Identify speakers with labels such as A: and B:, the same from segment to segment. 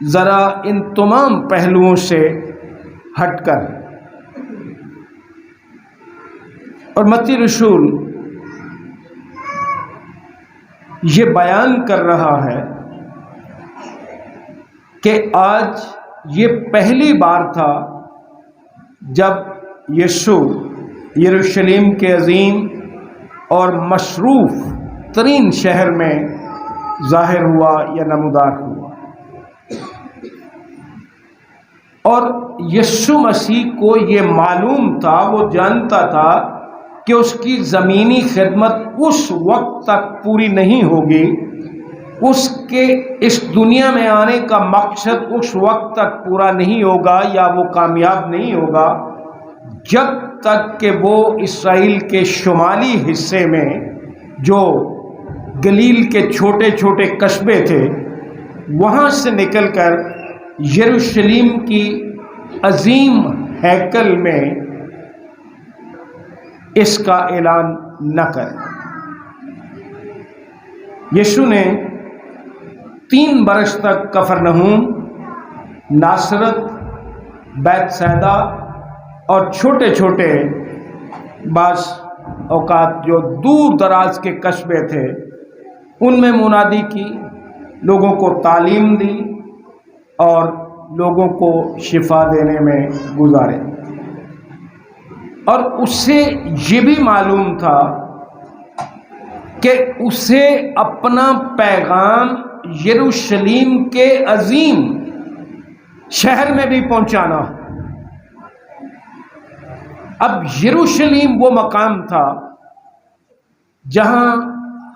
A: ذرا ان تمام پہلوؤں سے ہٹ کر اور متی رسول یہ بیان کر رہا ہے کہ آج یہ پہلی بار تھا جب یسوع یروشلم کے عظیم اور مصروف ترین شہر میں ظاہر ہوا یا نمودار ہوا، اور یسوع مسیح کو یہ معلوم تھا، وہ جانتا تھا کہ اس کی زمینی خدمت اس وقت تک پوری نہیں ہوگی، اس کے اس دنیا میں آنے کا مقصد اس وقت تک پورا نہیں ہوگا یا وہ کامیاب نہیں ہوگا جب تک کہ وہ اسرائیل کے شمالی حصے میں جو گلیل کے چھوٹے چھوٹے قصبے تھے وہاں سے نکل کر یروشلم کی عظیم ہیکل میں اس کا اعلان نہ کرے۔ یسوع نے 3 برس تک کفرنہوم، ناصرت، بیت سیدا اور چھوٹے چھوٹے بعض اوقات جو دور دراز کے قصبے تھے ان میں منادی کی، لوگوں کو تعلیم دی اور لوگوں کو شفا دینے میں گزارے، اور اسے یہ بھی معلوم تھا کہ اسے اپنا پیغام یروشلم کے عظیم شہر میں بھی پہنچانا۔ اب یروشلم وہ مقام تھا جہاں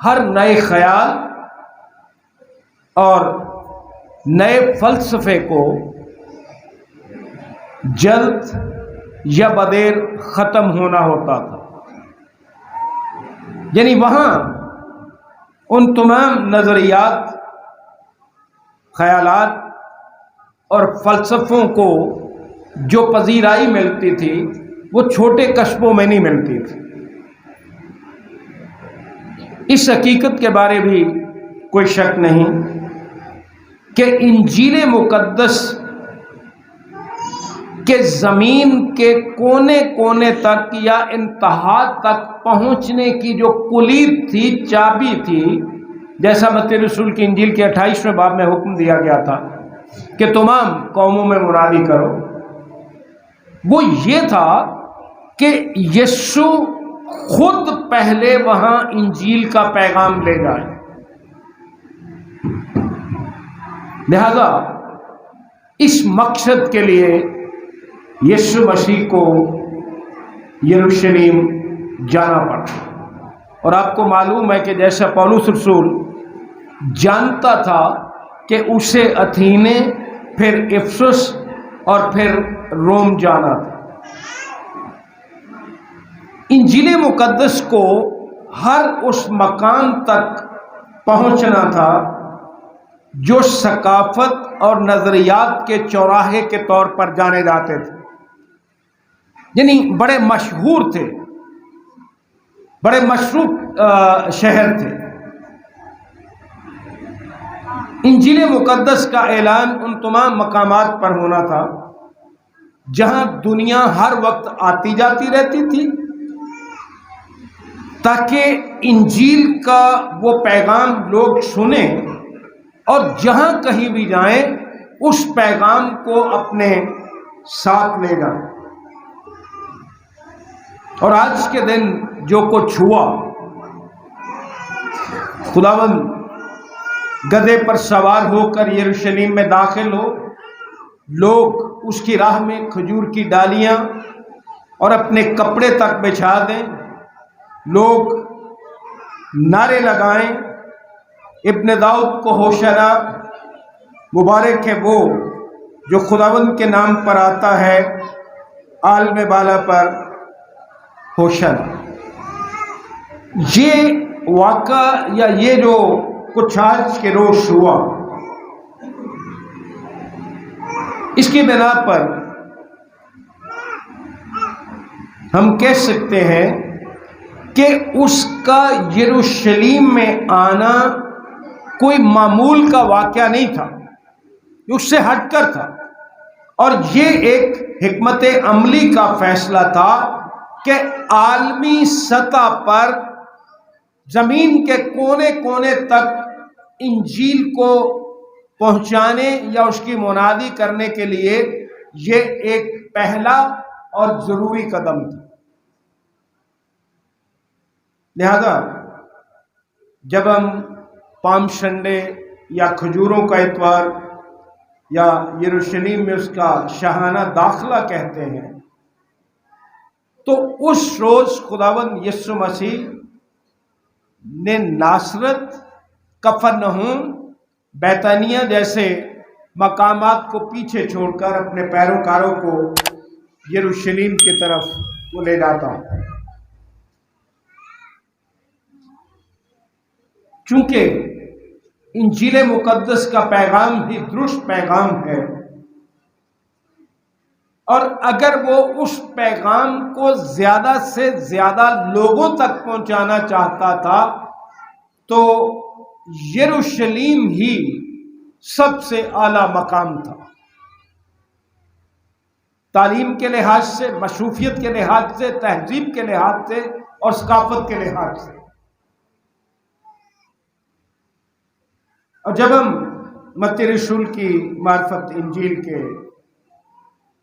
A: ہر نئے خیال اور نئے فلسفے کو جلد یا بدیر ختم ہونا ہوتا تھا، یعنی وہاں ان تمام نظریات، خیالات اور فلسفوں کو جو پذیرائی ملتی تھی وہ چھوٹے قصبوں میں نہیں ملتی تھی۔ اس حقیقت کے بارے بھی کوئی شک نہیں کہ انجیل مقدس کہ زمین کے کونے کونے تک یا انتہا تک پہنچنے کی جو کلید تھی، چابی تھی، جیسا متی رسول کی انجیل کے 28ویں باب میں حکم دیا گیا تھا کہ تمام قوموں میں منادی کرو، وہ یہ تھا کہ یسوع خود پہلے وہاں انجیل کا پیغام لے جائے۔ لہذا اس مقصد کے لیے یسوع مسیح کو یروشلم جانا پڑا، اور آپ کو معلوم ہے کہ جیسا پولس رسول جانتا تھا کہ اسے اتھینے، پھر افسس اور پھر روم جانا تھا۔ انجیل مقدس کو ہر اس مقام تک پہنچنا تھا جو ثقافت اور نظریات کے چوراہے کے طور پر جانے جاتے تھے، یعنی بڑے مشہور تھے، بڑے مشروب شہر تھے۔ انجیل مقدس کا اعلان ان تمام مقامات پر ہونا تھا جہاں دنیا ہر وقت آتی جاتی رہتی تھی، تاکہ انجیل کا وہ پیغام لوگ سنیں اور جہاں کہیں بھی جائیں اس پیغام کو اپنے ساتھ لے جائیں۔ اور آج کے دن جو کچھ ہوا، خداوند گدھے پر سوار ہو کر یروشلم میں داخل ہو، لوگ اس کی راہ میں کھجور کی ڈالیاں اور اپنے کپڑے تک بچھا دیں، لوگ نعرے لگائیں، ابن داؤد کو ہوشنا، مبارک ہے وہ جو خداوند کے نام پر آتا ہے، عالم بالا پر ہوشنا۔ یہ واقعہ یا یہ جو کچھ آج کے روز ہوا، اس کی بنا پر ہم کہہ سکتے ہیں کہ اس کا یروشلم میں آنا کوئی معمول کا واقعہ نہیں تھا، جو اس سے ہٹ کر تھا، اور یہ ایک حکمت عملی کا فیصلہ تھا کہ عالمی سطح پر زمین کے کونے کونے تک انجیل کو پہنچانے یا اس کی منادی کرنے کے لیے یہ ایک پہلا اور ضروری قدم تھا۔ لہذا جب ہم پام سنڈے یا کھجوروں کا اتوار یا یروشلم میں اس کا شاہانہ داخلہ کہتے ہیں، تو اس روز خداوند یسوع مسیح نے ناصرت، کفرنہوم، بیتانیہ جیسے مقامات کو پیچھے چھوڑ کر اپنے پیروکاروں کو یروشلم کی طرف وہ لے جاتا۔ چونکہ انجیل مقدس کا پیغام ہی درست پیغام ہے، اور اگر وہ اس پیغام کو زیادہ سے زیادہ لوگوں تک پہنچانا چاہتا تھا تو یروشلم ہی سب سے اعلیٰ مقام تھا، تعلیم کے لحاظ سے، مصروفیت کے لحاظ سے، تہذیب کے لحاظ سے اور ثقافت کے لحاظ سے۔ اور جب ہم متی رسول کی معرفت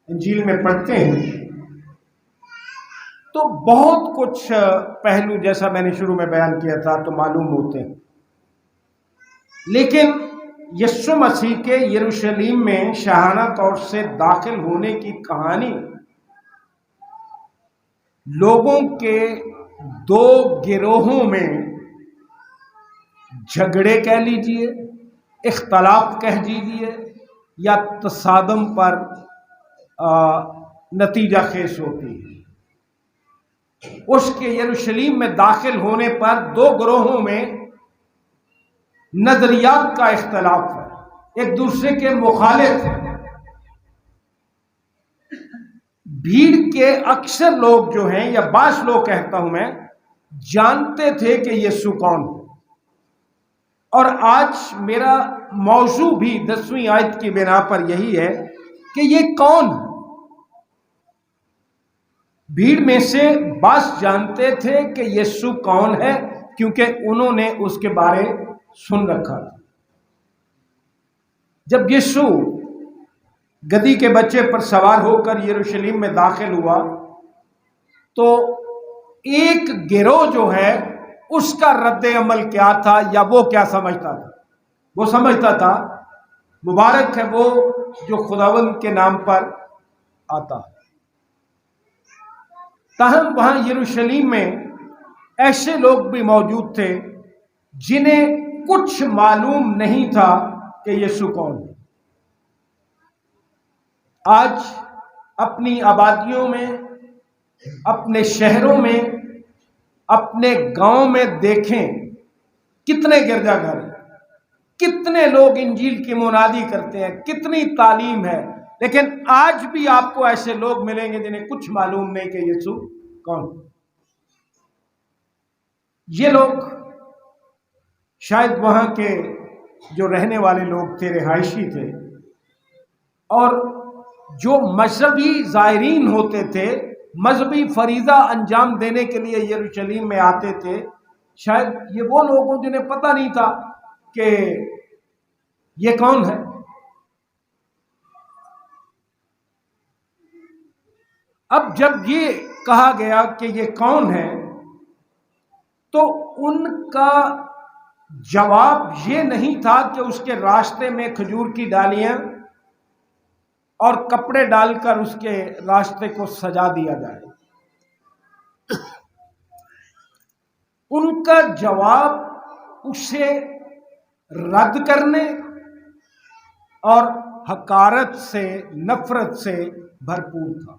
A: انجیل میں پڑھتے ہیں تو بہت کچھ پہلو، جیسا میں نے شروع میں بیان کیا تھا، تو معلوم ہوتے ہیں، لیکن یسوع مسیح کے یروشلم میں شاہانہ طور سے داخل ہونے کی کہانی لوگوں کے دو گروہوں میں جھگڑے کہہ لیجئے، اختلاف کہہ دیجئے، یا تصادم پر نتیجہ خیز ہوتی ہے۔ اس کے یروشلم میں داخل ہونے پر دو گروہوں میں نظریات کا اختلاف ہے، ایک دوسرے کے مخالف ہیں۔ بھیڑ کے اکثر لوگ جو ہیں، یا بعض لوگ کہتا ہوں میں، جانتے تھے کہ یسوع کون ہے، اور آج میرا موضوع بھی 10ویں آیت کی بنا پر یہی ہے کہ یہ کون ہے۔ بھیڑ میں سے بعض جانتے تھے کہ یسوع کون ہے، کیونکہ انہوں نے اس کے بارے سن رکھا تھا۔ جب یسوع گدھی کے بچے پر سوار ہو کر یروشلم میں داخل ہوا تو ایک گروہ جو ہے اس کا رد عمل کیا تھا، یا وہ کیا سمجھتا تھا؟ وہ سمجھتا تھا مبارک ہے وہ جو خداوند کے نام پر آتا ہے۔ تاہم وہاں یروشلم میں ایسے لوگ بھی موجود تھے جنہیں کچھ معلوم نہیں تھا کہ یسوع کون ہے۔ آج اپنی آبادیوں میں، اپنے شہروں میں، اپنے گاؤں میں دیکھیں کتنے گرجا گھر ہیں، کتنے لوگ انجیل کی منادی کرتے ہیں، کتنی تعلیم ہے، لیکن آج بھی آپ کو ایسے لوگ ملیں گے جنہیں کچھ معلوم نہیں کہ یسوع کون ہے۔ یہ لوگ شاید وہاں کے جو رہنے والے لوگ تھے، رہائشی تھے، اور جو مذہبی زائرین ہوتے تھے، مذہبی فریضہ انجام دینے کے لیے یروشلم میں آتے تھے، شاید یہ وہ لوگ ہوں جنہیں پتہ نہیں تھا کہ یہ کون ہے۔ اب جب یہ کہا گیا کہ یہ کون ہے تو ان کا جواب یہ نہیں تھا کہ اس کے راستے میں کھجور کی ڈالیاں اور کپڑے ڈال کر اس کے راستے کو سجا دیا جائے۔ ان کا جواب اسے رد کرنے اور حقارت سے، نفرت سے بھرپور تھا۔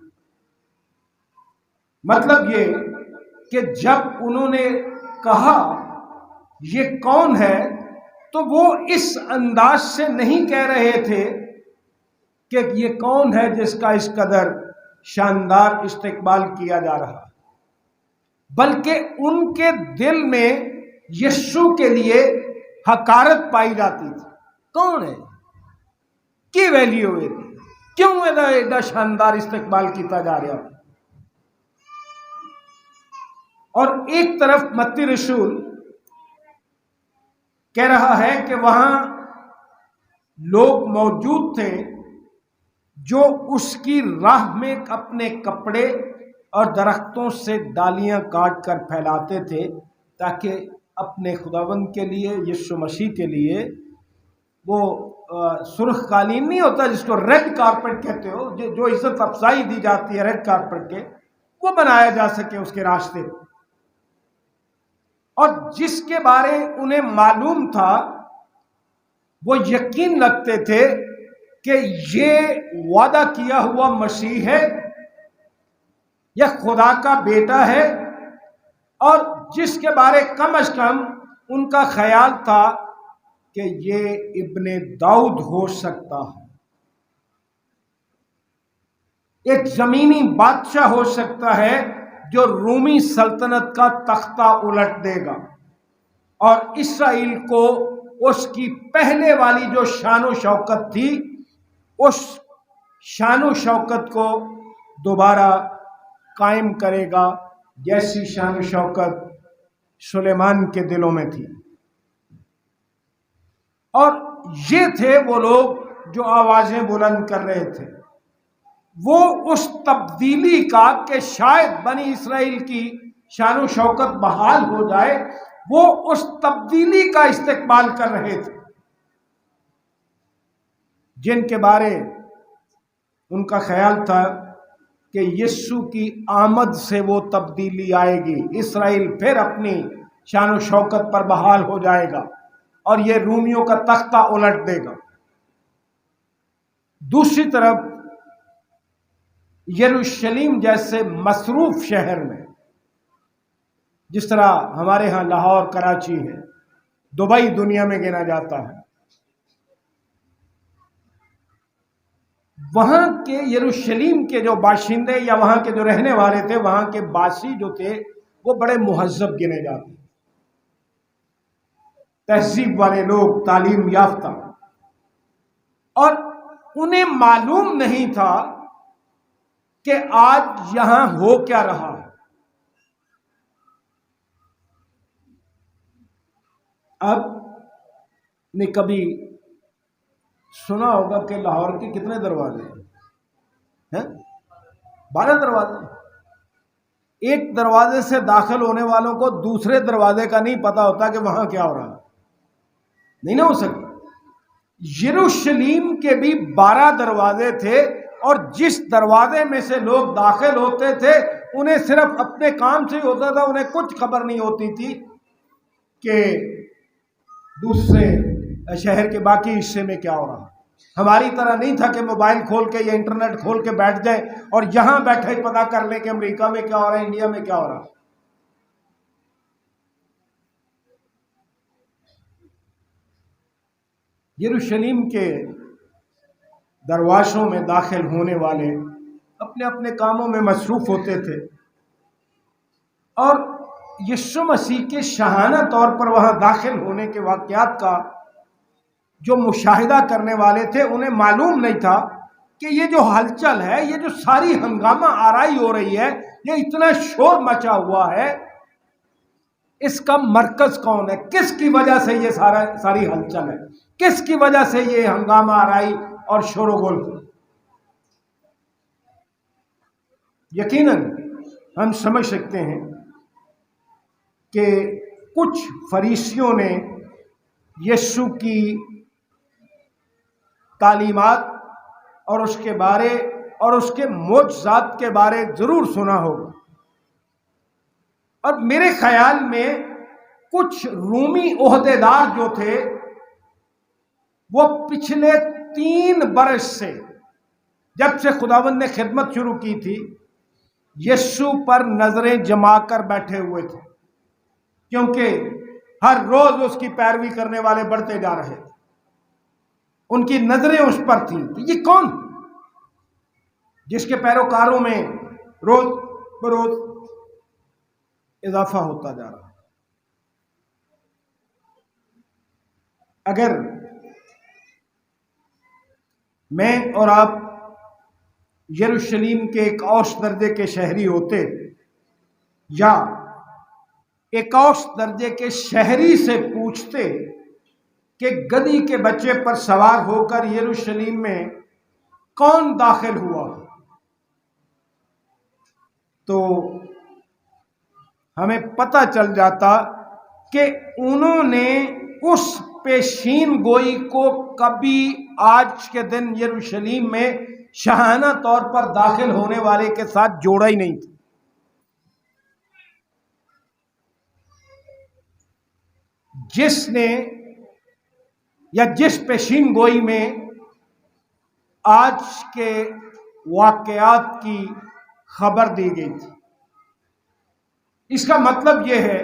A: مطلب یہ کہ جب انہوں نے کہا یہ کون ہے تو وہ اس انداز سے نہیں کہہ رہے تھے کہ یہ کون ہے جس کا اس قدر شاندار استقبال کیا جا رہا، بلکہ ان کے دل میں یسوع کے لیے حقارت پائی جاتی تھی۔ کون ہے؟ کی ویلیو ہے کیوں ایڈا شاندار استقبال کیتا جا رہا. اور ایک طرف متی رسول کہہ رہا ہے کہ وہاں لوگ موجود تھے جو اس کی راہ میں اپنے کپڑے اور درختوں سے ڈالیاں کاٹ کر پھیلاتے تھے تاکہ اپنے خداوند کے لیے، یسوع مسیح کے لیے، وہ سرخ قالین نہیں ہوتا جس کو ریڈ کارپٹ کہتے ہو، جو عزت افزائی دی جاتی ہے ریڈ کارپٹ کے، وہ بنایا جا سکے اس کے راستے. اور جس کے بارے انہیں معلوم تھا، وہ یقین رکھتے تھے کہ یہ وعدہ کیا ہوا مسیح ہے، یہ خدا کا بیٹا ہے، اور جس کے بارے کم از کم ان کا خیال تھا کہ یہ ابن داؤد ہو سکتا ہے، ایک زمینی بادشاہ ہو سکتا ہے جو رومی سلطنت کا تختہ الٹ دے گا اور اسرائیل کو اس کی پہلے والی جو شان و شوکت تھی، اس شان و شوکت کو دوبارہ قائم کرے گا جیسی شان و شوکت سلیمان کے دلوں میں تھی. اور یہ تھے وہ لوگ جو آوازیں بلند کر رہے تھے، وہ اس تبدیلی کا کہ شاید بنی اسرائیل کی شان و شوکت بحال ہو جائے، وہ اس تبدیلی کا استقبال کر رہے تھے جن کے بارے ان کا خیال تھا کہ یسوع کی آمد سے وہ تبدیلی آئے گی، اسرائیل پھر اپنی شان و شوکت پر بحال ہو جائے گا اور یہ رومیوں کا تختہ الٹ دے گا. دوسری طرف یروشلم جیسے مصروف شہر میں، جس طرح ہمارے ہاں لاہور، کراچی ہے، دبئی دنیا میں گنا جاتا ہے، وہاں کے یروشلم کے جو باشندے یا وہاں کے جو رہنے والے تھے، وہاں کے باسی جو تھے، وہ بڑے مہذب گنے جاتے، تہذیب والے لوگ، تعلیم یافتہ، اور انہیں معلوم نہیں تھا کہ آج یہاں ہو کیا رہا ہے. اب نے کبھی سنا ہوگا کہ لاہور کے کتنے دروازے ہیں؟ 12 دروازے. ایک دروازے سے داخل ہونے والوں کو دوسرے دروازے کا نہیں پتا ہوتا کہ وہاں کیا ہو رہا ہے، نہیں نہ ہو سکتا. یروشلم کے بھی 12 دروازے تھے، اور جس دروازے میں سے لوگ داخل ہوتے تھے انہیں صرف اپنے کام سے ہی ہوتا تھا، انہیں کچھ خبر نہیں ہوتی تھی کہ دوسرے شہر کے باقی حصے میں کیا ہو رہا. ہماری طرح نہیں تھا کہ موبائل کھول کے یا انٹرنیٹ کھول کے بیٹھ جائے اور یہاں بیٹھے ہی پتا کر لیں کہ امریکہ میں کیا ہو رہا ہے، انڈیا میں کیا ہو رہا ہے. یروشلم کے دروازوں میں داخل ہونے والے اپنے اپنے کاموں میں مصروف ہوتے تھے، اور یسوع مسیح کے شاہانہ طور پر وہاں داخل ہونے کے واقعات کا جو مشاہدہ کرنے والے تھے انہیں معلوم نہیں تھا کہ یہ جو ہلچل ہے، یہ جو ساری ہنگامہ آرائی ہو رہی ہے، یہ اتنا شور مچا ہوا ہے، اس کا مرکز کون ہے، کس کی وجہ سے یہ ساری ہلچل ہے، کس کی وجہ سے یہ ہنگامہ آرائی اور شور و گل. یقیناً ہم سمجھ سکتے ہیں کہ کچھ فریسیوں نے یسوع کی تعلیمات اور اس کے بارے اور اس کے معجزات کے بارے ضرور سنا ہوگا، اور میرے خیال میں کچھ رومی عہدیدار جو تھے وہ پچھلے 3 برس سے، جب سے خداوند نے خدمت شروع کی تھی، یسوع پر نظریں جما کر بیٹھے ہوئے تھے، کیونکہ ہر روز اس کی پیروی کرنے والے بڑھتے جا رہے تھے. ان کی نظریں اس پر تھیں کہ یہ کون جس کے پیروکاروں میں روز بروز اضافہ ہوتا جا رہا ہے. اگر میں اور آپ یروشلم کے ایک اوسط درجے کے شہری ہوتے یا ایک اوسط درجے کے شہری سے پوچھتے کہ گدھی کے بچے پر سوار ہو کر یروشلم میں کون داخل ہوا، تو ہمیں پتہ چل جاتا کہ انہوں نے اس پیشین گوئی کو کبھی آج کے دن یروشلم میں شاہانہ طور پر داخل ہونے والے کے ساتھ جوڑا ہی نہیں تھا۔ جس نے یا جس پیشین گوئی میں آج کے واقعات کی خبر دی گئی تھی، اس کا مطلب یہ ہے،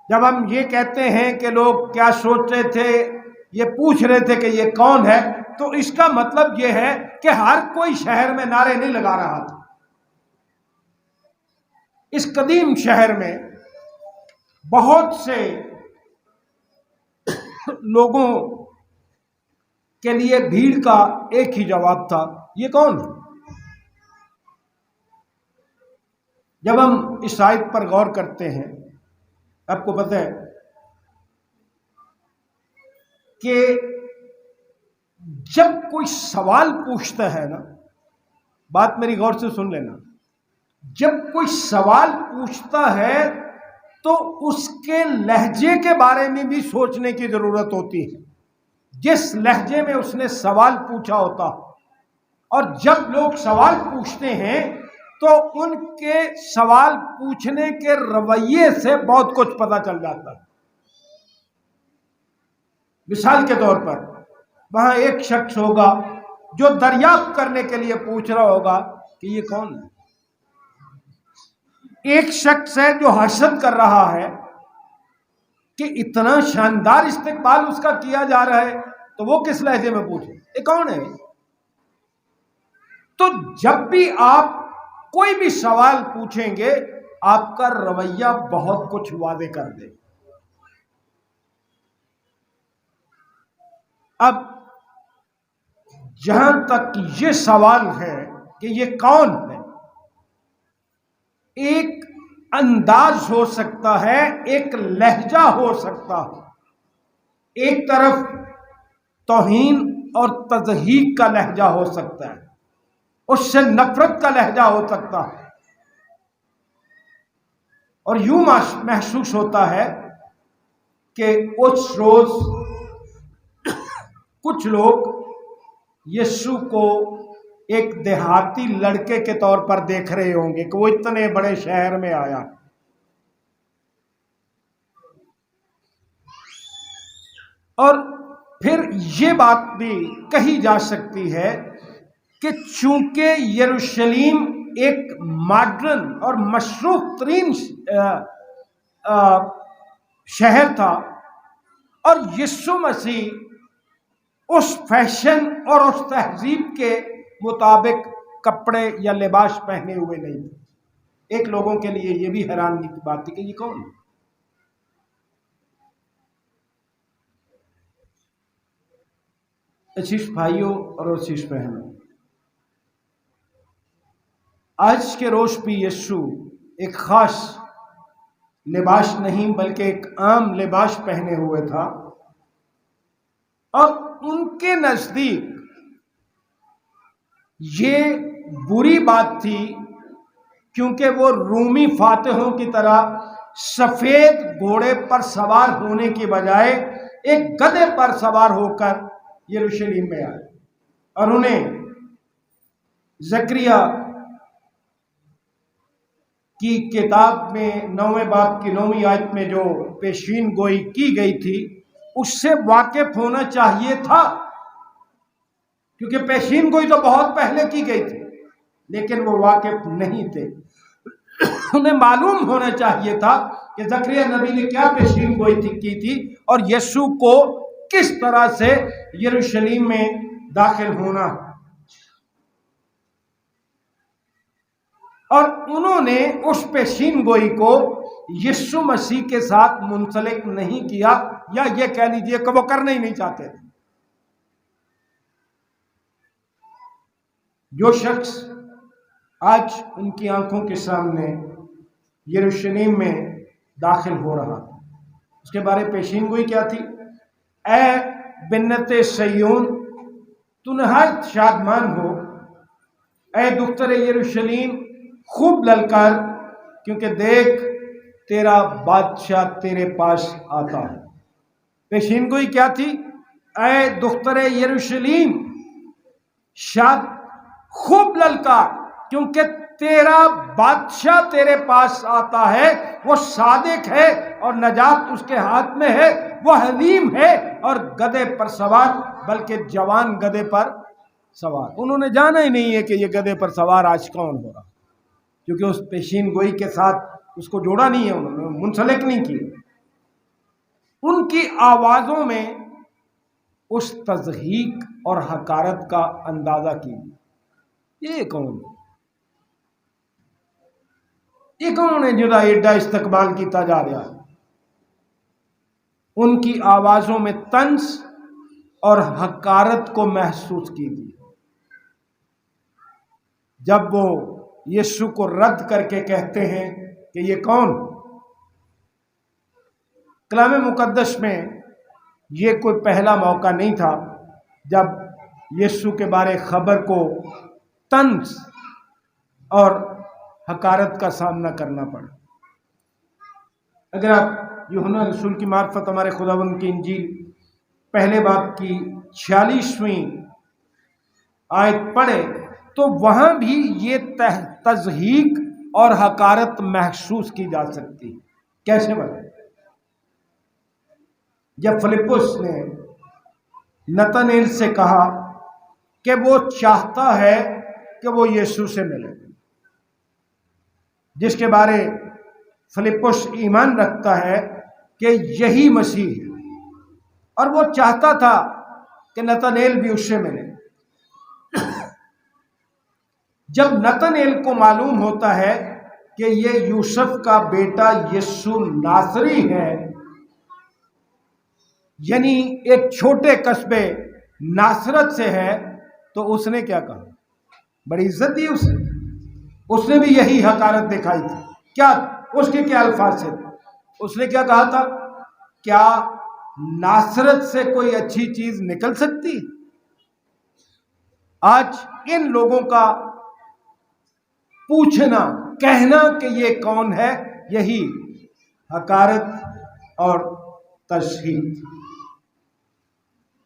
A: جب ہم یہ کہتے ہیں کہ لوگ کیا سوچ رہے تھے، یہ پوچھ رہے تھے کہ یہ کون ہے، تو اس کا مطلب یہ ہے کہ ہر کوئی شہر میں نعرے نہیں لگا رہا تھا۔ اس قدیم شہر میں بہت سے لوگوں کے لیے بھیڑ کا ایک ہی جواب تھا، یہ کون ہے؟ جب ہم اس آیت پر غور کرتے ہیں، آپ کو پتہ ہے کہ جب کوئی سوال پوچھتا ہے نا، بات میری غور سے سن لینا، جب کوئی سوال پوچھتا ہے تو اس کے لہجے کے بارے میں بھی سوچنے کی ضرورت ہوتی ہے، جس لہجے میں اس نے سوال پوچھا ہوتا۔ اور جب لوگ سوال پوچھتے ہیں تو ان کے سوال پوچھنے کے رویے سے بہت کچھ پتہ چل جاتا ہے۔ مثال کے طور پر وہاں ایک شخص ہوگا جو دریافت کرنے کے لیے پوچھ رہا ہوگا کہ یہ کون ہے، ایک شخص ہے جو حسد کر رہا ہے کہ اتنا شاندار استقبال اس کا کیا جا رہا ہے، تو وہ کس لہجے میں پوچھے یہ کون ہے؟ تو جب بھی آپ کوئی بھی سوال پوچھیں گے آپ کا رویہ بہت کچھ واضح کر دے۔ اب جہاں تک یہ سوال ہے کہ یہ کون ہے، ایک انداز ہو سکتا ہے، ایک لہجہ ہو سکتا ہے، ایک طرف توہین اور تضحیق کا لہجہ ہو سکتا ہے، اس سے نفرت کا لہجہ ہو سکتا ہے، اور یوں محسوس ہوتا ہے کہ اس روز کچھ لوگ یسوع کو ایک دیہاتی لڑکے کے طور پر دیکھ رہے ہوں گے کہ وہ اتنے بڑے شہر میں آیا۔ اور پھر یہ بات بھی کہی جا سکتی ہے کہ چونکہ یروشلم ایک ماڈرن اور مصروف ترین شہر تھا، اور یسوع مسیح اس فیشن اور اس تہذیب کے مطابق کپڑے یا لباس پہنے ہوئے نہیں تھے۔ ایک لوگوں کے لیے یہ بھی حیرانی کی بات تھی کہ یہ کون ہے؟ عزیز بھائیوں اور عزیز بہنوں، آج کے روز بھی یسوع ایک خاص لباس نہیں بلکہ ایک عام لباس پہنے ہوئے تھا، اور ان کے نزدیک یہ بری بات تھی کیونکہ وہ رومی فاتحوں کی طرح سفید گھوڑے پر سوار ہونے کی بجائے ایک گدھے پر سوار ہو کر یروشلم میں آئے، اور انہیں زکریا کی کتاب میں 9ویں باب کی 9ویں آیت میں جو پیشین گوئی کی گئی تھی اس سے واقف ہونا چاہیے تھا، کیونکہ پیشین گوئی تو بہت پہلے کی گئی تھی لیکن وہ واقف نہیں تھے۔ انہیں معلوم ہونا چاہیے تھا کہ زکریا نبی نے کیا پیشین گوئی کی تھی اور یسوع کو کس طرح سے یروشلم میں داخل ہونا، اور انہوں نے اس پیشین گوئی کو یسوع مسیح کے ساتھ منسلک نہیں کیا، یا یہ کہہ لیجئے کہ وہ کرنا ہی نہیں چاہتے تھے۔ جو شخص آج ان کی آنکھوں کے سامنے یروشلم میں داخل ہو رہا تھا، اس کے بارے پیشین گوئی کیا تھی؟ اے بنت صیون، تو نہایت شادمان ہو، اے دختر یروشلم خوب للکار، کیونکہ دیکھ تیرا بادشاہ تیرے پاس آتا ہے۔ پیشین گوئی کیا تھی؟ اے دختر یروشلم شاد خوب للکار، کیونکہ تیرا بادشاہ تیرے پاس آتا ہے، وہ صادق ہے اور نجات اس کے ہاتھ میں ہے، وہ حلیم ہے اور گدھے پر سوار، بلکہ جوان گدھے پر سوار۔ انہوں نے جانا ہی نہیں ہے کہ یہ گدھے پر سوار آج کون ہو رہا، کیونکہ اس پیشین گوئی کے ساتھ اس کو جوڑا نہیں ہے، انہوں نے منسلک نہیں کی۔ ان کی آوازوں میں اس تضحیک اور حقارت کا اندازہ کیجیے۔ یہ کون ہے؟ یہ کون ہے جدا ایڈا استقبال کیتا جا رہا ہے؟ ان کی آوازوں میں طنز اور حقارت کو محسوس کیجیے۔ جب وہ یسوع کو رد کر کے کہتے ہیں کہ یہ کون؟ کلام مقدس میں یہ کوئی پہلا موقع نہیں تھا جب یسوع کے بارے خبر کو طنز اور حقارت کا سامنا کرنا پڑا۔ اگر آپ یوحنا رسول کی معرفت ہمارے خداوند کی انجیل پہلے باب کی 46ویں آیت پڑھے تو وہاں بھی یہ تضحیک اور حقارت محسوس کی جا سکتی ہے۔ کیسے بنے؟ جب فلپس نے نتنیل سے کہا کہ وہ چاہتا ہے کہ وہ یسوع سے ملے، جس کے بارے فلپس ایمان رکھتا ہے کہ یہی مسیح ہے، اور وہ چاہتا تھا کہ نتنیل بھی اس سے ملے۔ جب نتنیل کو معلوم ہوتا ہے کہ یہ یوسف کا بیٹا یسوع ناصری ہے، یعنی ایک چھوٹے قصبے ناصرت سے ہے، تو اس نے کیا کہا؟ بڑی عزت دی اسے۔ اس نے بھی یہی حقارت دکھائی تھی۔ کیا اس کے کیا الفاظ سے؟ اس نے کیا کہا تھا؟ کیا ناصرت سے کوئی اچھی چیز نکل سکتی؟ آج ان لوگوں کا پوچھنا، کہنا کہ یہ کون ہے، یہی حقارت اور تشہیر۔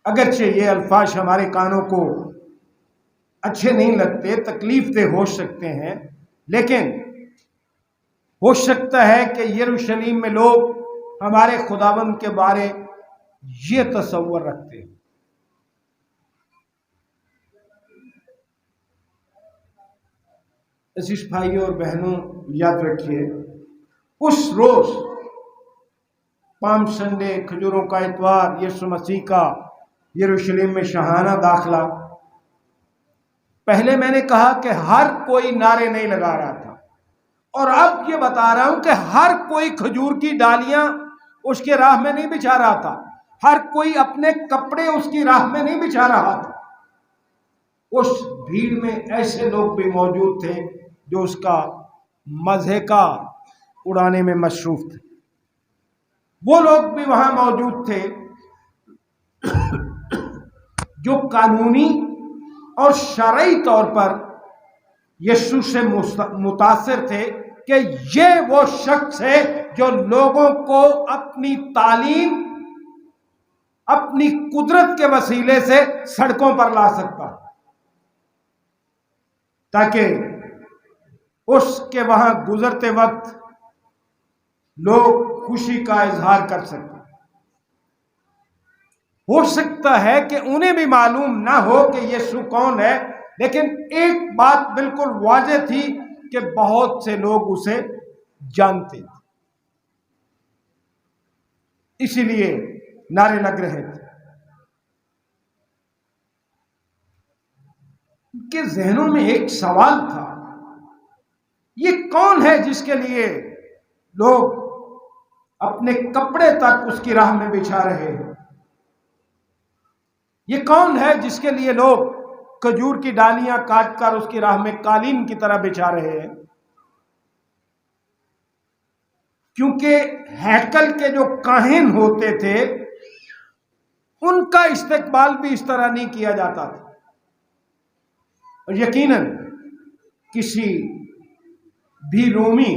A: اگرچہ یہ الفاظ ہمارے کانوں کو اچھے نہیں لگتے، تکلیف دہ ہو سکتے ہیں، لیکن ہو سکتا ہے کہ یروشلم میں لوگ ہمارے خداوند کے بارے یہ تصور رکھتے ہیں۔ عزیز بھائیوں اور بہنوں، یاد رکھیے، اس روز پام سنڈے، کھجوروں کا اتوار، یسوع مسیح کا یروشلم میں شاہانہ داخلہ، پہلے میں نے کہا کہ ہر کوئی نعرے نہیں لگا رہا تھا، اور اب یہ بتا رہا ہوں کہ ہر کوئی کھجور کی ڈالیاں اس کے راہ میں نہیں بچھا رہا تھا، ہر کوئی اپنے کپڑے اس کی راہ میں نہیں بچھا رہا تھا۔ اس بھیڑ میں ایسے لوگ بھی موجود تھے جو اس کا مضحکہ اڑانے میں مصروف تھے۔ وہ لوگ بھی وہاں موجود تھے جو قانونی اور شرعی طور پر یسوع سے متاثر تھے کہ یہ وہ شخص ہے جو لوگوں کو اپنی تعلیم، اپنی قدرت کے وسیلے سے سڑکوں پر لا سکتا، تاکہ اس کے وہاں گزرتے وقت لوگ خوشی کا اظہار کر سکیں۔ ہو سکتا ہے کہ انہیں بھی معلوم نہ ہو کہ یسوع کون ہے، لیکن ایک بات بالکل واضح تھی کہ بہت سے لوگ اسے جانتے تھے، اسی لیے نعرے لگ رہے تھے۔ ان کے ذہنوں میں ایک سوال تھا، یہ کون ہے جس کے لیے لوگ اپنے کپڑے تک اس کی راہ میں بچھا رہے ہیں؟ یہ کون ہے جس کے لیے لوگ کھجور کی ڈالیاں کاٹ کر اس کی راہ میں قالین کی طرح بچھا رہے ہیں، کیونکہ ہیکل کے جو کاہن ہوتے تھے ان کا استقبال بھی اس طرح نہیں کیا جاتا تھا۔ اور یقیناً کسی بھی رومی،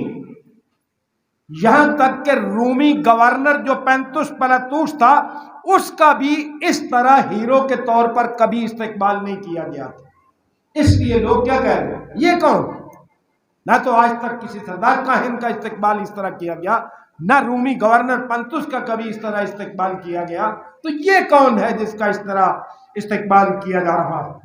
A: یہاں تک کہ رومی گورنر جو پینتوس پلاطوس تھا، اس کا بھی اس طرح ہیرو کے طور پر کبھی استقبال نہیں کیا گیا تھا۔ اس لیے لوگ کیا کہہ رہے ہیں، یہ کون؟ نہ تو آج تک کسی سردار کاہن کا استقبال اس طرح کیا گیا، نہ رومی گورنر پنتوس کا کبھی اس طرح استقبال کیا گیا، تو یہ کون ہے جس کا اس طرح استقبال کیا جا رہا ہے؟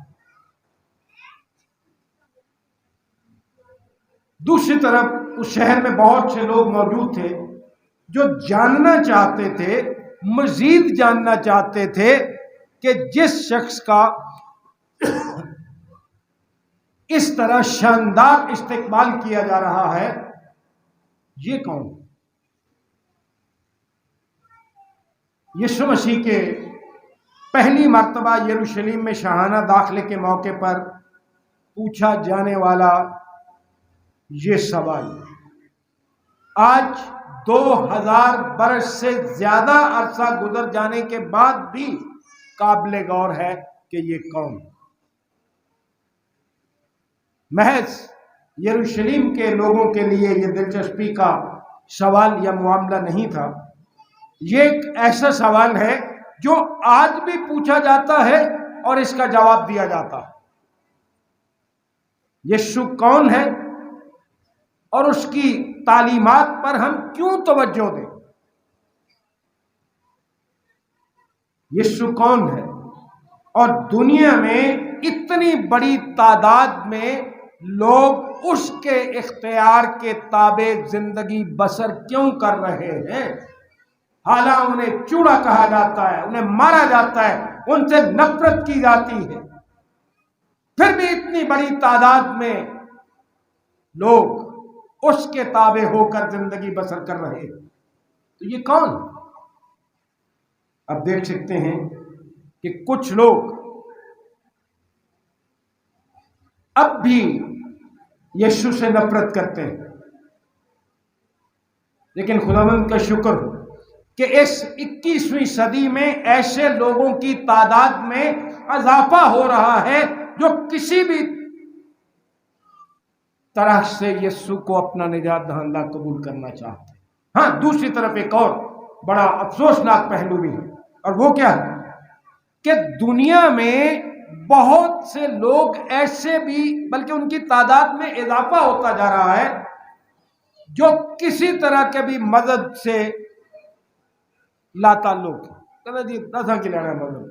A: دوسری طرف اس شہر میں بہت سے لوگ موجود تھے جو جاننا چاہتے تھے، مزید جاننا چاہتے تھے کہ جس شخص کا اس طرح شاندار استقبال کیا جا رہا ہے یہ کون؟ یسوع مسیح کے پہلی مرتبہ یروشلم میں شاہانہ داخلے کے موقع پر پوچھا جانے والا یہ سوال آج 2000 برس سے زیادہ عرصہ گزر جانے کے بعد بھی قابل غور ہے کہ یہ کون؟ محض یروشلم کے لوگوں کے لیے یہ دلچسپی کا سوال یا معاملہ نہیں تھا، یہ ایک ایسا سوال ہے جو آج بھی پوچھا جاتا ہے اور اس کا جواب دیا جاتا ہے۔ یسوع کون ہے اور اس کی تعلیمات پر ہم کیوں توجہ دیں؟ یسوع کون ہے اور دنیا میں اتنی بڑی تعداد میں لوگ اس کے اختیار کے تابع زندگی بسر کیوں کر رہے ہیں؟ حالانکہ انہیں چوڑا کہا جاتا ہے، انہیں مارا جاتا ہے، ان سے نفرت کی جاتی ہے، پھر بھی اتنی بڑی تعداد میں لوگ اس کے تابع ہو کر زندگی بسر کر رہے ہیں، تو یہ کون؟ اب دیکھ سکتے ہیں کہ کچھ لوگ اب بھی یسوع سے نفرت کرتے ہیں، لیکن خداوند کا شکر ہو کہ اس 21ویں صدی میں ایسے لوگوں کی تعداد میں اضافہ ہو رہا ہے جو کسی بھی طرح سے یسوع کو اپنا نجات دہندہ قبول کرنا چاہتے ہیں۔ ہاں، دوسری طرف ایک اور بڑا افسوسناک پہلو بھی ہے، اور وہ کیا ہے کہ دنیا میں بہت سے لوگ ایسے بھی، بلکہ ان کی تعداد میں اضافہ ہوتا جا رہا ہے، جو کسی طرح کے بھی مذہب سے لا تعلق ہے۔ جی دساں کی لینا مذہب،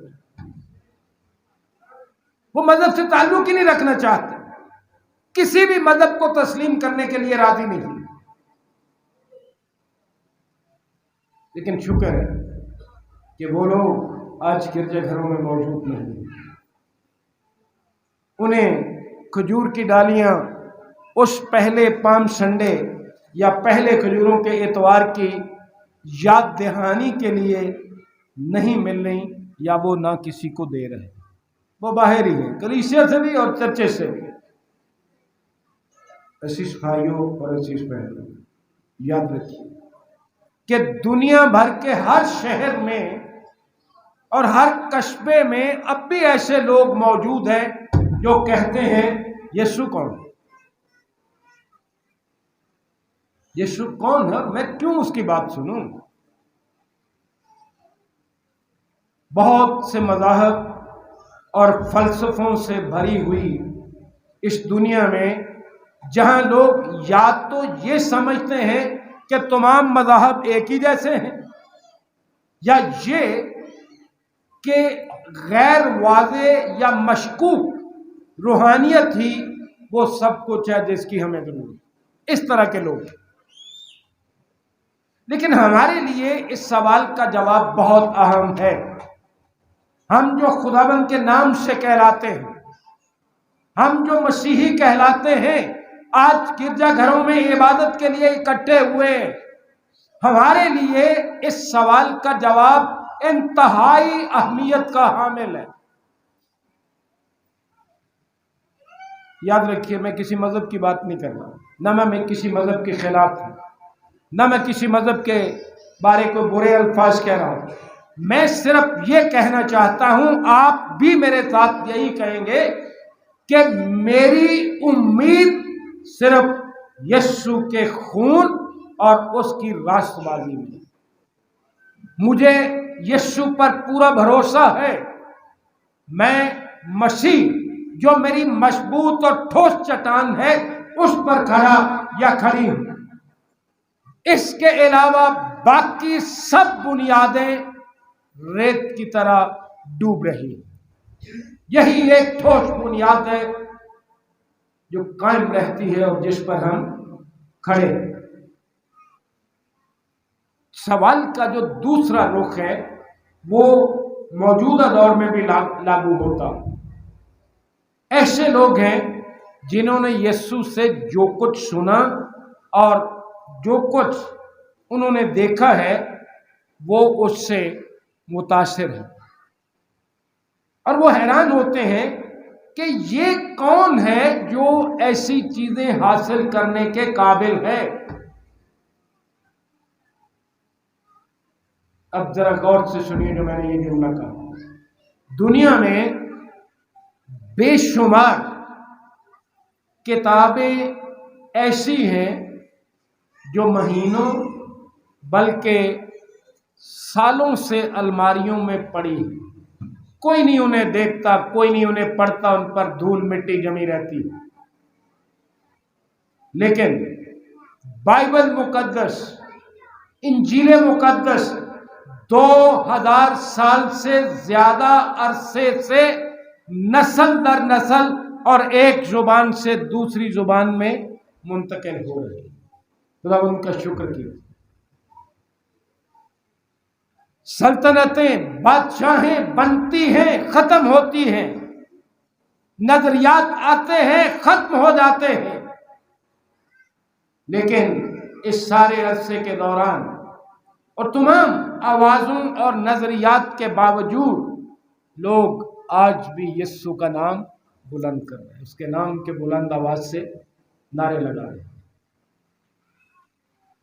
A: وہ مذہب سے تعلق ہی نہیں رکھنا چاہتے، کسی بھی مذہب کو تسلیم کرنے کے لیے راضی نہیں۔ لیکن شکر ہے کہ وہ لوگ آج گرجا گھروں میں موجود نہیں، انہیں کھجور کی ڈالیاں اس پہلے پام سنڈے یا پہلے کھجوروں کے اتوار کی یاد دہانی کے لیے نہیں مل رہی، یا وہ نہ کسی کو دے رہے، وہ باہر ہی ہیں، کلیسیا سے بھی اور چرچے سے بھی۔ عزیز بھائیوں اور عزیز بہنوں، یاد رکھیے کہ دنیا بھر کے ہر شہر میں اور ہر قصبے میں اب بھی ایسے لوگ موجود ہیں جو کہتے ہیں یسوع کون؟ یسوع کون ہے؟ میں کیوں اس کی بات سنوں؟ بہت سے مذاہب اور فلسفوں سے بھری ہوئی اس دنیا میں، جہاں لوگ یا تو یہ سمجھتے ہیں کہ تمام مذاہب ایک ہی جیسے ہیں، یا یہ کہ غیر واضح یا مشکوک روحانیت ہی وہ سب کچھ ہے جس کی ہمیں ضرورت ہے، اس طرح کے لوگ۔ لیکن ہمارے لیے اس سوال کا جواب بہت اہم ہے۔ ہم جو خداوند کے نام سے کہلاتے ہیں، ہم جو مسیحی کہلاتے ہیں، آج گرجا گھروں میں عبادت کے لیے اکٹھے ہوئے، ہمارے لیے اس سوال کا جواب انتہائی اہمیت کا حامل ہے۔ یاد رکھیے میں کسی مذہب کی بات نہیں کر رہا، نہ میں کسی مذہب کے خلاف ہوں، نہ میں کسی مذہب کے بارے کو برے الفاظ کہہ رہا ہوں، میں صرف یہ کہنا چاہتا ہوں، آپ بھی میرے ساتھ یہی کہیں گے کہ میری امید صرف یسوع کے خون اور اس کی راست بازی میں، مجھے یسوع پر پورا بھروسہ ہے، میں مسیح جو میری مضبوط اور ٹھوس چٹان ہے اس پر کھڑا یا کھڑی ہوں، اس کے علاوہ باقی سب بنیادیں ریت کی طرح ڈوب رہی ہیں، یہی ایک ٹھوس بنیاد ہے جو قائم رہتی ہے اور جس پر ہم کھڑے ہیں۔ سوال کا جو دوسرا رخ ہے وہ موجودہ دور میں بھی لاگو ہوتا، ایسے لوگ ہیں جنہوں نے یسوع سے جو کچھ سنا اور جو کچھ انہوں نے دیکھا ہے وہ اس سے متاثر ہیں، اور وہ حیران ہوتے ہیں کہ یہ کون ہے جو ایسی چیزیں حاصل کرنے کے قابل ہے۔ اب ذرا غور سے سنیے جو میں نے یہ جملہ کہا، دنیا میں بے شمار کتابیں ایسی ہیں جو مہینوں بلکہ سالوں سے الماریوں میں پڑی ہیں، کوئی نہیں انہیں دیکھتا، کوئی نہیں انہیں پڑھتا، ان پر دھول مٹی جمی رہتی، لیکن بائبل مقدس، انجیل مقدس 2000 سال سے زیادہ عرصے سے نسل در نسل اور ایک زبان سے دوسری زبان میں منتقل ہو رہی ہے۔ خدا ان کا شکر کیجیے۔ سلطنتیں، بادشاہیں بنتی ہیں، ختم ہوتی ہیں، نظریات آتے ہیں، ختم ہو جاتے ہیں، لیکن اس سارے عرصے کے دوران اور تمام آوازوں اور نظریات کے باوجود لوگ آج بھی یسوع کا نام بلند کر رہے ہیں، اس کے نام کے بلند آواز سے نعرے لگا رہے ہیں۔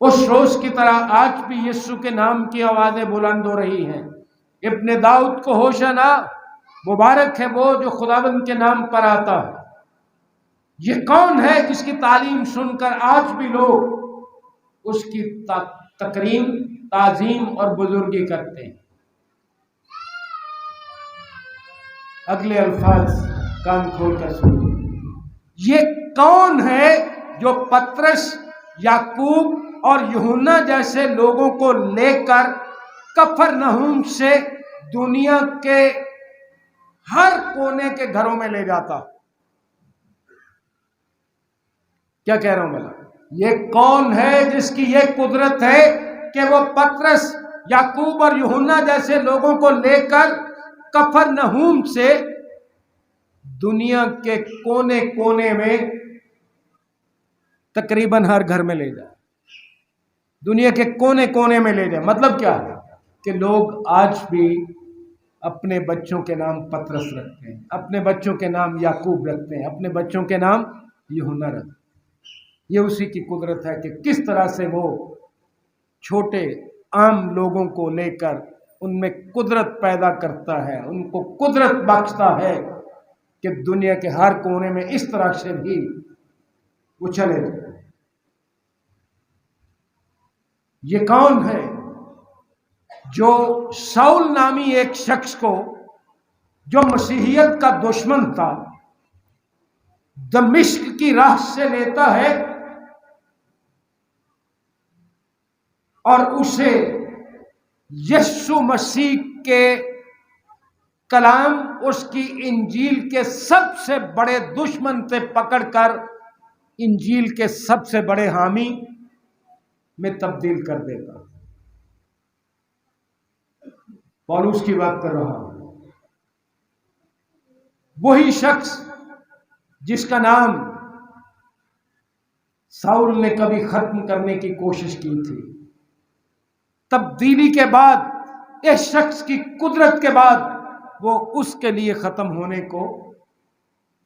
A: اس روز کی طرح آج بھی یسوع کے نام کی آوازیں بلند ہو رہی ہیں۔ ابن داؤد کو ہوشنا، مبارک ہے وہ جو خداوند کے نام پر آتا ہے۔ یہ کون ہے جس کی تعلیم سن کر آج بھی لوگ اس کی تکریم، تعظیم اور بزرگی کرتے ہیں۔ اگلے الفاظ کان کھول کر سنو، یہ کون ہے جو پترس، یعقوب اور یوحنا جیسے لوگوں کو لے کر کفرنہوم سے دنیا کے ہر کونے کے گھروں میں لے جاتا؟ کیا کہہ رہا ہوں میں؟ یہ کون ہے جس کی یہ قدرت ہے کہ وہ پترس، یعقوب اور یوحنا جیسے لوگوں کو لے کر کفرنہوم سے دنیا کے کونے کونے میں تقریباً ہر گھر میں لے جائے، دنیا کے کونے کونے میں لے جائے؟ مطلب کیا ہے کہ لوگ آج بھی اپنے بچوں کے نام پترس رکھتے ہیں، اپنے بچوں کے نام یعقوب رکھتے ہیں، اپنے بچوں کے نام یوحنا رکھتے ہیں۔ یہ اسی کی قدرت ہے کہ کس طرح سے وہ چھوٹے عام لوگوں کو لے کر ان میں قدرت پیدا کرتا ہے، ان کو قدرت بخشتا ہے کہ دنیا کے ہر کونے میں اس طرح سے بھی وہ چلے جائے۔ یہ کون ہے جو ساؤل نامی ایک شخص کو، جو مسیحیت کا دشمن تھا، دمشق کی راہ سے لیتا ہے اور اسے یسوع مسیح کے کلام، اس کی انجیل کے سب سے بڑے دشمن سے پکڑ کر انجیل کے سب سے بڑے حامی میں تبدیل کر دیتا؟ پولس کی بات کر رہا ہوں، وہی شخص جس کا نام ساؤل نے کبھی ختم کرنے کی کوشش کی تھی، تبدیلی کے بعد، اس شخص کی قدرت کے بعد، وہ اس کے لیے ختم ہونے کو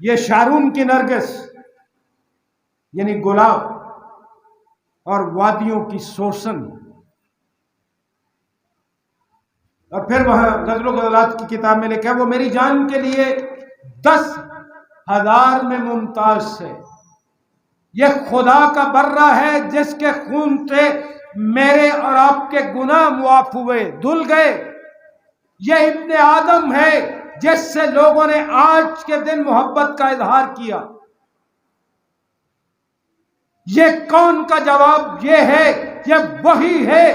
A: یہ شارون کی نرگس یعنی گلاب اور وادیوں کی سوسن، اور پھر وہاں غزل و غزلات کی کتاب میں لکھا ہے وہ میری جان کے لیے 10,000 میں ممتاز ہے، یہ خدا کا برہ ہے جس کے خون سے میرے اور آپ کے گناہ معاف ہوئے دھل گئے، یہ ابن آدم ہے جس سے لوگوں نے آج کے دن محبت کا اظہار کیا۔ یہ کون کا جواب یہ ہے، یہ وہی ہے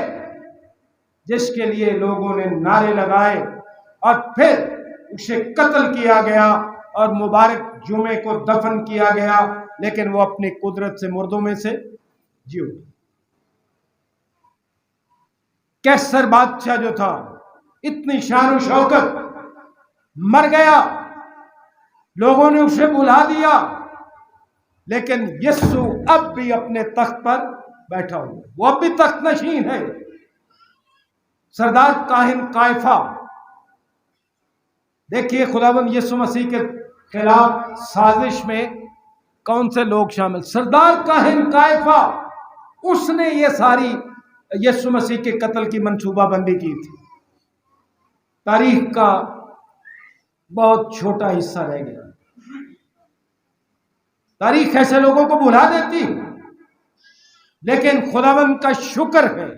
A: جس کے لیے لوگوں نے نعرے لگائے اور پھر اسے قتل کیا گیا اور مبارک جمعے کو دفن کیا گیا، لیکن وہ اپنی قدرت سے مردوں میں سے جی اٹھا۔ کیسر بادشاہ جو تھا اتنی شان و شوکت، مر گیا، لوگوں نے اسے بلا دیا، لیکن یسوع اب بھی اپنے تخت پر بیٹھا ہوا، وہ اب بھی تخت نشین ہے۔ سردار کاہن قائفہ، دیکھیے خداوند یسوع مسیح کے خلاف سازش میں کون سے لوگ شامل، سردار کاہن قائفہ، اس نے یہ ساری یسوع مسیح کے قتل کی منصوبہ بندی کی تھی۔ تاریخ کا بہت چھوٹا حصہ رہ گیا، تاریخ ایسے لوگوں کو بھلا دیتی، لیکن خداوند کا شکر ہے،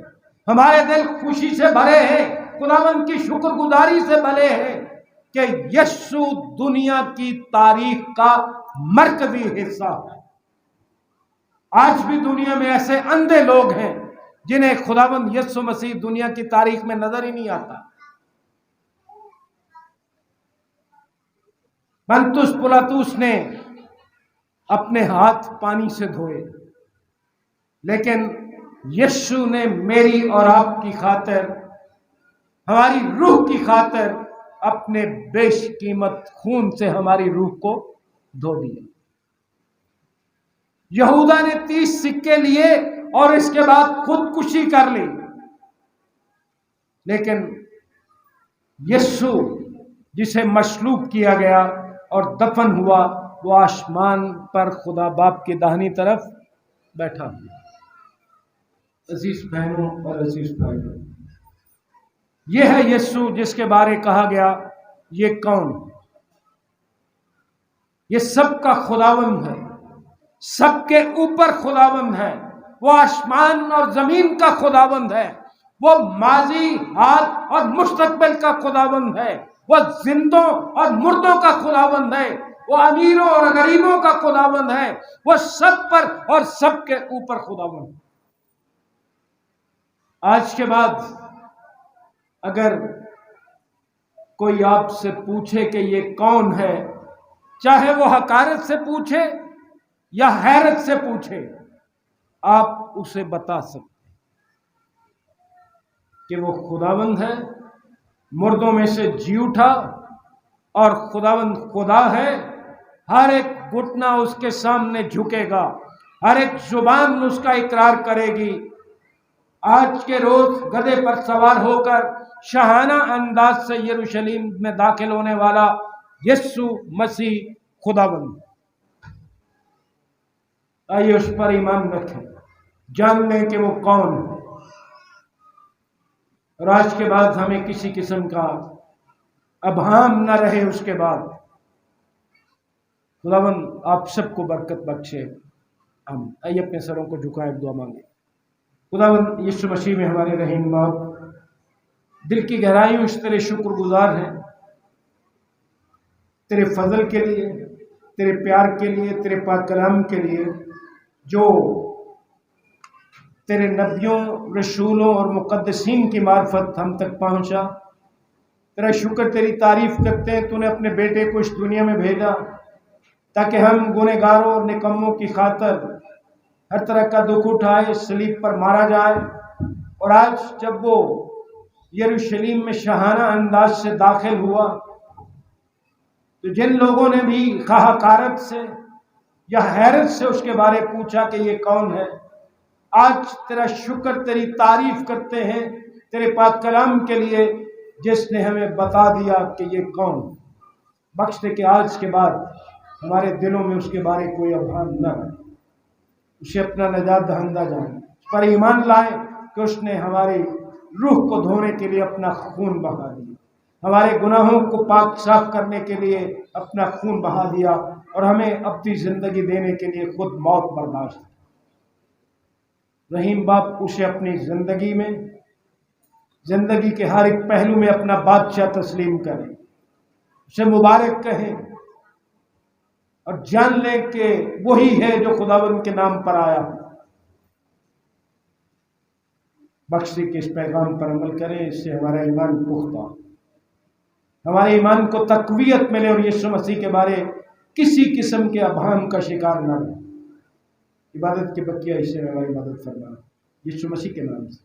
A: ہمارے دل خوشی سے بھرے ہیں، خداوند کی شکر گزاری سے بھرے ہیں کہ یسوع دنیا کی تاریخ کا مرکزی حصہ ہے۔ آج بھی دنیا میں ایسے اندھے لوگ ہیں جنہیں خداوند یسوع مسیح دنیا کی تاریخ میں نظر ہی نہیں آتا۔ پنتس پلاطس نے اپنے ہاتھ پانی سے دھوئے، لیکن یسوع نے میری اور آپ کی خاطر، ہماری روح کی خاطر اپنے بیش قیمت خون سے ہماری روح کو دھو دیا۔ یہودا نے 30 سکے لیے اور اس کے بعد خودکشی کر لی، لیکن یسوع جسے مصلوب کیا گیا اور دفن ہوا، وہ آسمان پر خدا باپ کی داہنی طرف بیٹھا ہوا۔ عزیز بہنوں اور عزیز بھائیوں، یہ ہے یسوع جس کے بارے کہا گیا یہ کون؟ یہ سب کا خداوند ہے، سب کے اوپر خداوند ہے، وہ آسمان اور زمین کا خداوند ہے، وہ ماضی، حال اور مستقبل کا خداوند ہے، وہ زندوں اور مردوں کا خداوند ہے، وہ امیروں اور غریبوں کا خداوند ہے، وہ سب پر اور سب کے اوپر خداوند ہے۔ آج کے بعد اگر کوئی آپ سے پوچھے کہ یہ کون ہے، چاہے وہ حقارت سے پوچھے یا حیرت سے پوچھے، آپ اسے بتا سکتے کہ وہ خداوند ہے، مردوں میں سے جی اٹھا، اور خداوند خدا ہے۔ ہر ایک گھٹنا اس کے سامنے جھکے گا، ہر ایک زبان اس کا اقرار کرے گی۔ آج کے روز گدھے پر سوار ہو کر شاہانہ انداز سے یروشلم میں داخل ہونے والا یسوع مسیح خداوند، آئیے اس پر ایمان رکھیں، جان لیں کہ وہ کون ہے، اور آج کے بعد ہمیں کسی قسم کا ابہام نہ رہے۔ اس کے بعد خداوند آپ سب کو برکت بخشے، آمین۔ آئیے اپنے سروں کو جھکائیں، دعا مانگیں۔ خداوند یسوع مسیح میں ہمارے رحیم باپ، دل کی گہرائیوں اس تیرے شکر گزار ہیں، تیرے فضل کے لیے، تیرے پیار کے لیے، تیرے پاک کلام کے لیے جو تیرے نبیوں، رسولوں اور مقدسین کی معرفت ہم تک پہنچا۔ تیرا شکر، تیری تعریف کرتے ہیں، تو نے اپنے بیٹے کو اس دنیا میں بھیجا تاکہ ہم گنہگاروں اور نکموں کی خاطر ہر طرح کا دکھ اٹھائے، صلیب پر مارا جائے، اور آج جب وہ یروشلم میں شاہانہ انداز سے داخل ہوا تو جن لوگوں نے بھی حقارت سے یا حیرت سے اس کے بارے پوچھا کہ یہ کون ہے، آج تیرا شکر، تیری تعریف کرتے ہیں تیرے پاک کلام کے لیے جس نے ہمیں بتا دیا کہ یہ کون۔ بخش دے کہ آج کے بعد ہمارے دلوں میں اس کے بارے کوئی ابہام نہ رہے، اسے اپنا نجات دہندہ جانے، اس پر ایمان لائے کہ اس نے ہماری روح کو دھونے کے لیے اپنا خون بہا دیا، ہمارے گناہوں کو پاک صاف کرنے کے لیے اپنا خون بہا دیا، اور ہمیں اپنی زندگی دینے کے لیے خود موت برداشت کی۔ رحیم باپ اسے اپنی زندگی کے ہر ایک پہلو میں اپنا بادشاہ تسلیم کریں، اسے مبارک کہیں اور جان لیں کہ وہی ہے جو خداوند کے نام پر آیا۔ بخشی کے اس پیغام پر عمل کریں، اس سے ہمارا ایمان پختہ، ہمارے ایمان کو تقویت ملے اور یسوع مسیح کے بارے کسی قسم کے ابہام کا شکار نہ رہے۔ عبادت کے بقیہ حصے میں ہماری مدد فرمائیں، یسوع مسیح کے نام سے۔